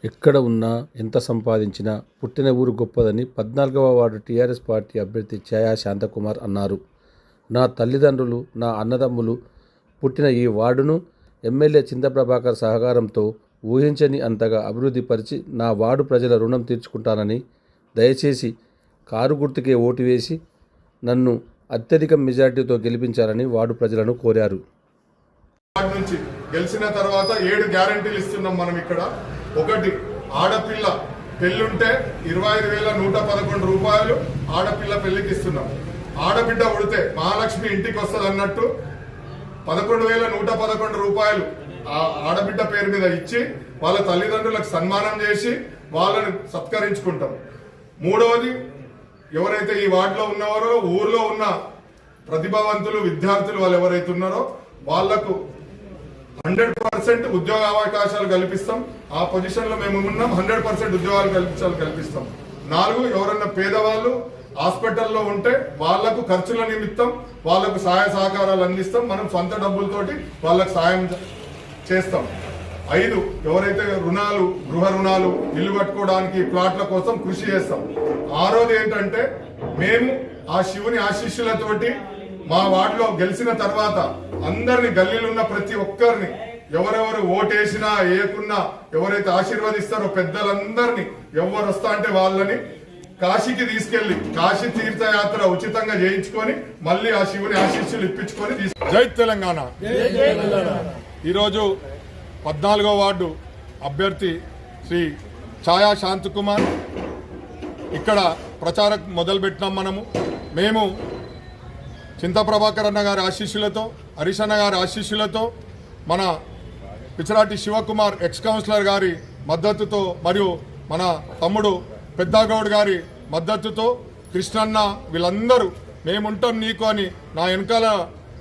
ఎక్కడ ఉన్నా ఎంత సంపాదించినా పుట్టిన ఊరు గొప్పదని 14వ వార్డు టీఆర్ఎస్ పార్టీ అభ్యర్థి ఛాయా శాంతకుమార్ అన్నారు. నా తల్లిదండ్రులు, నా అన్నదమ్ములు పుట్టిన ఈ వార్డును ఎమ్మెల్యే చింత ప్రభాకర్ సహకారంతో ఊహించని అంతగా అభివృద్ధి పరిచి నా వార్డు ప్రజల రుణం తీర్చుకుంటానని, దయచేసి కారు గుర్తుకే ఓటు వేసి నన్ను అత్యధిక మెజార్టీతో గెలిపించాలని వార్డు ప్రజలను కోరారు. నుంచి గెలిచిన తర్వాత 7 గ్యారెంటీలు ఇస్తున్నాం. మనం ఇక్కడ ఒకటి, ఆడపిల్ల పెళ్ళుంటే 25,111 రూపాయలు ఆడపిల్ల పెళ్లికి ఇస్తున్నాం. ఆడబిడ్డ ఉడితే మహాలక్ష్మి ఇంటికి వస్తుంది అన్నట్టు 11,111 రూపాయలు ఆడబిడ్డ పేరు మీద ఇచ్చి వాళ్ళ తల్లిదండ్రులకు సన్మానం చేసి వాళ్ళని సత్కరించుకుంటాం. మూడవది, ఎవరైతే ఈ వార్డులో ఉన్నవారో ఊర్లో ఉన్న ప్రతిభావంతులు విద్యార్థులు వాళ్ళు ఎవరైతే ఉన్నారో వాళ్లకు 100% ఉద్యోగ అవకాశాలు కల్పిస్తాం. ఆ పొజిషన్ లో మేము ఉన్నాం. 100% ఉద్యోగాలు కల్పిస్తాం. 4, ఎవరన్నా పేదవాళ్ళు హాస్పిటల్లో ఉంటే వాళ్లకు ఖర్చుల నిమిత్తం వాళ్లకు సహాయ సహకారాలు అందిస్తాం. మనం సొంత డబ్బులతోటి వాళ్ళకు సాయం చేస్తాం. 5, ఎవరైతే రుణాలు, గృహ రుణాలు, ఇల్లు కట్టుకోవడానికి ప్లాట్ల కోసం కృషి చేస్తాం. 6వది ఏంటంటే, మేము ఆ శివుని ఆశీస్సులతోటి మా వార్డులో గెలిచిన తర్వాత అందరిని, గల్లీలున్న ప్రతి ఒక్కరిని, ఎవరెవరు ఓటేసినా వేయకున్నా ఎవరైతే ఆశీర్వదిస్తారో పెద్దలందరినీ, ఎవరు వస్తా అంటే వాళ్ళని కాశీకి తీసుకెళ్లి కాశీ తీర్థయాత్ర ఉచితంగా చేయించుకొని మళ్ళీ ఆ శివుని ఆశీస్సులు ఇప్పించుకొని జై తెలంగాణ. ఈరోజు 14వ వార్డు అభ్యర్థి శ్రీ ఛాయా శాంతకుమార్ ఇక్కడ ప్రచారం మొదలుపెట్టినాం. మేము చింత ప్రభాకర్ అన్న గారి ఆశీస్సులతో, హరీష్ అన్న గారి ఆశీస్సులతో, మన పిచరాటి శివకుమార్ ఎక్స్ కౌన్సిలర్ గారి మద్దతుతో, మరియు మన తమ్ముడు పెద్దాగౌడ్ గారి మద్దతుతో, కృష్ణన్న వీళ్ళందరూ మేముంటాం నీకు అని నా వెనకాల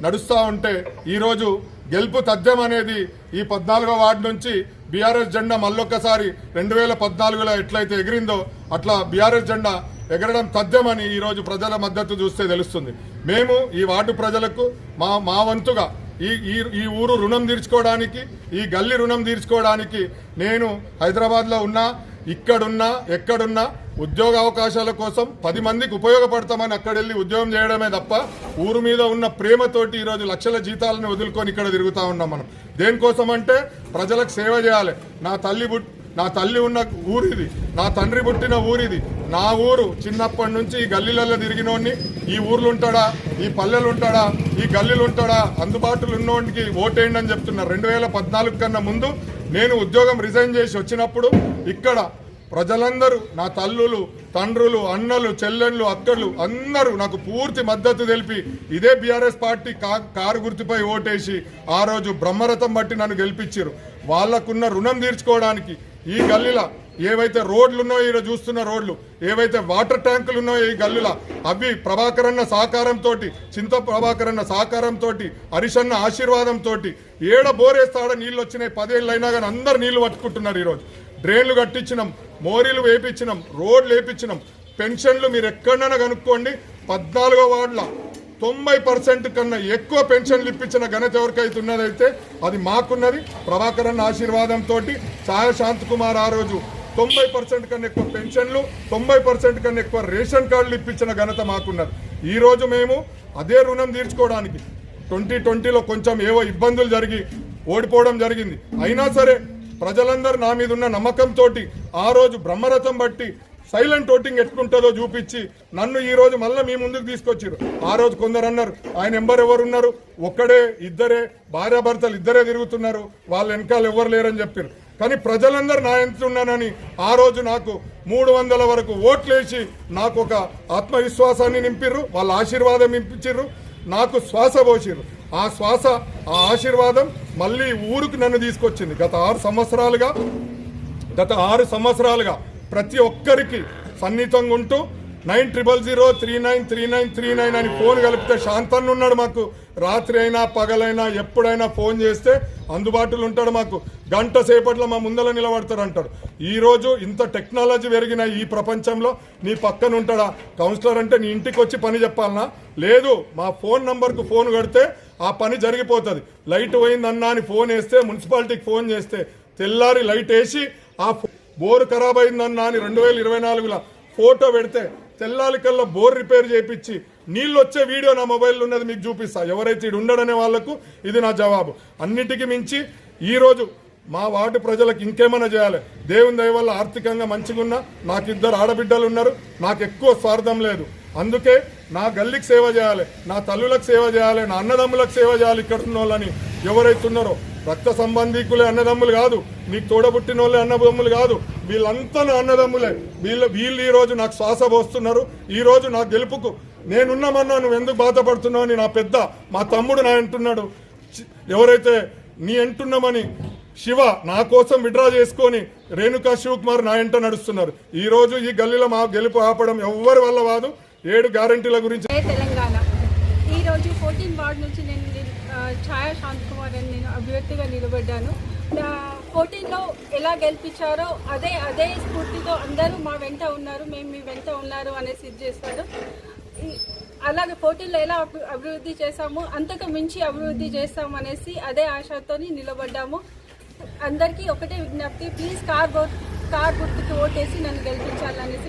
నడుస్తూ ఉంటే ఈరోజు గెలుపు తథ్యం అనేది ఈ 14వ వార్డు నుంచి బీఆర్ఎస్ జెండా మళ్ళొక్కసారి 2014లో ఎట్లయితే ఎగిరిందో అట్లా బీఆర్ఎస్ జెండా ఎగరడం తథ్యమని ఈరోజు ప్రజల మద్దతు చూస్తే తెలుస్తుంది. మేము ఈ వార్డు ప్రజలకు మా వంతుగా ఈ ఊరు రుణం తీర్చుకోవడానికి, ఈ గల్లీ రుణం తీర్చుకోవడానికి నేను హైదరాబాద్లో ఉన్నా, ఇక్కడున్నా, ఎక్కడున్నా ఉద్యోగ అవకాశాల కోసం 10 మందికి ఉపయోగపడతామని అక్కడెళ్ళి ఉద్యోగం చేయడమే తప్ప ఊరు మీద ఉన్న ప్రేమతోటి ఈరోజు లక్షల జీతాలను వదులుకొని ఇక్కడ తిరుగుతూ ఉన్నాం. మనం దేనికోసం అంటే ప్రజలకు సేవ చేయాలి. నా తల్లి ఉన్న ఊరిది, నా తండ్రి పుట్టిన ఊరిది, నా ఊరు. చిన్నప్పటి నుంచి ఈ గల్లీలలో తిరిగినోడిని, ఈ ఊర్లు ఉంటాడా, ఈ పల్లెలు ఉంటాడా, ఈ గల్లీలు ఉంటాడా, అందుబాటులో ఉన్నోడికి ఓటేయండి అని చెప్తున్నారు. 2014 కన్నా ముందు నేను ఉద్యోగం రిజైన్ చేసి వచ్చినప్పుడు ఇక్కడ ప్రజలందరూ, నా తల్లులు, తండ్రులు, అన్నలు, చెల్లెళ్ళు, అక్కలు అందరూ నాకు పూర్తి మద్దతు తెలిపి ఇదే బీఆర్ఎస్ పార్టీ కారు గుర్తుపై ఓటేసి ఆ రోజు బ్రహ్మరథం బట్టి నన్ను గెలిపించారు. వాళ్లకున్న రుణం తీర్చుకోవడానికి ఈ గల్లీల ఏవైతే రోడ్లు ఉన్నాయో, ఈరోజు చూస్తున్న రోడ్లు, ఏవైతే వాటర్ ట్యాంకులు ఉన్నాయో ఈ గల్లీల, అవి ప్రభాకరన్న సహకారంతో, చింత ప్రభాకరన్న సహకారంతో, హరీషన్న ఆశీర్వాదంతో, ఏడ బోరేస్తాడ నీళ్ళు వచ్చినాయి. 10 ఏళ్ళు అయినా కానీ అందరు నీళ్లు పట్టుకుంటున్నారు. ఈరోజు డ్రైన్లు కట్టించినాం, మోరీలు వేపించినాం, రోడ్లు వేపించినాం, పెన్షన్లు మీరు ఎక్కడైనా కనుక్కోండి. 14వ వార్డుల 90% కన్నా ఎక్కువ పెన్షన్లు ఇప్పించిన ఘనత ఎవరికైతే ఉన్నదైతే అది మాకున్నది. ప్రభాకర్ అన్న ఆశీర్వాదంతో ఛాయా శాంతకుమార్ ఆ రోజు 90% కన్నా ఎక్కువ పెన్షన్లు, 90% కన్నా ఎక్కువ రేషన్ కార్డులు ఇప్పించిన ఘనత మాకున్నది. ఈరోజు మేము అదే రుణం తీర్చుకోవడానికి 2020లో కొంచెం ఏవో ఇబ్బందులు జరిగి ఓడిపోవడం జరిగింది. అయినా సరే ప్రజలందరూ నా మీద ఉన్న నమ్మకంతో ఆ రోజు బ్రహ్మరథం బట్టి సైలెంట్ ఓటింగ్ ఎట్టుకుంటుందో చూపించి నన్ను ఈ రోజు మళ్ళీ మీ ముందుకు తీసుకొచ్చారు. ఆ రోజు కొందరు అన్నారు ఆయన ఎవరున్నారు, ఒక్కడే, ఇద్దరే, భార్యాభర్తలు ఇద్దరే తిరుగుతున్నారు, వాళ్ళ వెనకాల ఎవరు లేరని చెప్పారు. కానీ ప్రజలందరూ నా ఎంత ఉన్నానని ఆ రోజు నాకు 300 వరకు ఓట్లేసి నాకు ఒక ఆత్మవిశ్వాసాన్ని నింపిర్రు, వాళ్ళ ఆశీర్వాదం ఇప్పించారు, నాకు శ్వాస పోసిర్రు. ఆ శ్వాస, ఆ ఆశీర్వాదం మళ్ళీ ఊరికి నన్ను తీసుకొచ్చింది. గత 6 సంవత్సరాలుగా ప్రతి ఒక్కరికి సన్నిహితంగా ఉంటూ 9000393939 అని ఫోన్ కలిపితే శాంతన్న ఉన్నాడు మాకు. రాత్రి అయినా పగలైనా ఎప్పుడైనా ఫోన్ చేస్తే అందుబాటులో ఉంటాడు మాకు. గంట సేపట్లో మా ముందర నిలబడతారు అంటాడు. ఈరోజు ఇంత టెక్నాలజీ పెరిగిన ఈ ప్రపంచంలో నీ పక్కన ఉంటాడా? కౌన్సిలర్ అంటే నీ ఇంటికి వచ్చి పని చెప్పాలనా? లేదు, మా ఫోన్ నంబర్కు ఫోన్ కడితే ఆ పని జరిగిపోతుంది. లైట్ పోయిందన్నా అని ఫోన్ వేస్తే, మున్సిపాలిటీకి ఫోన్ చేస్తే తెల్లారి లైట్ వేసి బోరు ఖరాబ్ అయిందన్నా అని 2024లో ఫోటో పెడితే తెల్లాలి కల్లా బోర్ రిపేర్ చేయించి నీళ్ళు వచ్చే వీడియో నా మొబైల్లో ఉన్నది మీకు చూపిస్తా. ఎవరైతే ఇడు ఉండడనే వాళ్లకు ఇది నా జవాబు. అన్నిటికీ మించి ఈరోజు మా వార్డు ప్రజలకు ఇంకేమైనా చేయాలి. దేవుని దయ వల్ల ఆర్థికంగా మంచిగున్నా, నాకు 2 ఆడబిడ్డలు ఉన్నారు, నాకు ఎక్కువ స్వార్థం లేదు. అందుకే నా గల్లీకి సేవ చేయాలి, నా తల్లులకు సేవ చేయాలి, నా అన్నదమ్ములకు సేవ చేయాలి. ఇక్కడ ఉన్న వాళ్ళని ఎవరైతే ఉన్నారో రక్త సంబంధికులే అన్నదమ్ములు కాదు, నీకు తోడబుట్టిన వాళ్ళే అన్నదమ్ములు కాదు, వీళ్ళంతా నా అన్నదమ్ములే. వీళ్ళు ఈరోజు నాకు శ్వాస పోస్తున్నారు. ఈరోజు నా గెలుపుకు నేనున్నామన్నా నువ్వు ఎందుకు బాధపడుతున్నావు అని నా పెద్ద మా తమ్ముడు నా అంటున్నాడు. ఎవరైతే నీ అంటున్నామని శివ నా కోసం విడ్రా చేసుకొని రేణుకా శివకుమార్ నా ఎంట నడుస్తున్నారు. ఈ రోజు ఈ గల్లీలో మా గెలుపు ఆపడం ఎవరి వల్ల కాదు. 7 గ్యారంటీల గురించి తెలంగాణ ఈరోజు 14 వార్డు నుంచి నేను ఛాయా శాంతకుమార్ అని నేను అభ్యర్థిగా నిలబడ్డాను. 14లో ఎలా గెలిపించారో అదే స్ఫూర్తితో అందరూ మా వెంట ఉన్నారు, మేము మీ వెంట ఉన్నారు అనేసి ఇది చేస్తారు. అలాగే 14లో ఎలా అభివృద్ధి చేశాము అంతకు మించి అభివృద్ధి చేస్తాము అనేసి అదే ఆశతో నిలబడ్డాము. అందరికీ ఒకటే విజ్ఞప్తి, ప్లీజ్ కార్ గుర్తుకి ఓటేసి నన్ను గెలిపించాలనేసి.